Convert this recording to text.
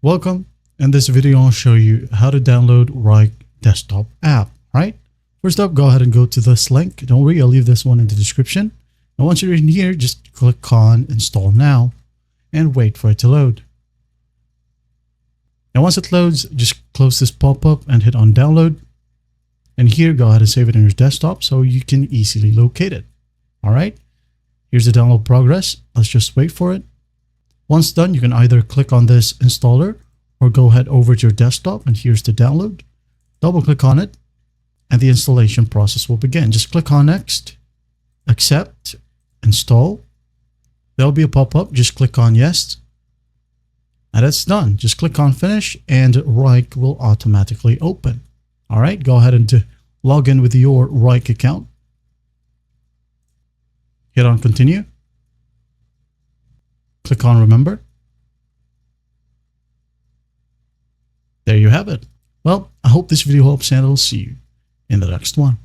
Welcome. In this video, I'll show you how to download Wrike desktop app, right? First up, go ahead and go to this link. Don't worry, I'll leave this one in the description. And once you're in here, just click on install now and wait for it to load. Now, once it loads, just close this pop-up and hit on download. And here, go ahead and save it on your desktop so you can easily locate it. All right, here's the download progress. Let's just wait for it. Once done, you can either click on this installer or go ahead over to your desktop, and here's the download. Double click on it and the installation process will begin. Just click on next, accept, install. There'll be a pop-up. Just click on yes. And that's done. Just click on finish and Wrike will automatically open. All right, go ahead and log in with your Wrike account. Hit on continue. Click on remember. There you have it. Well, I hope this video helps and I'll see you in the next one.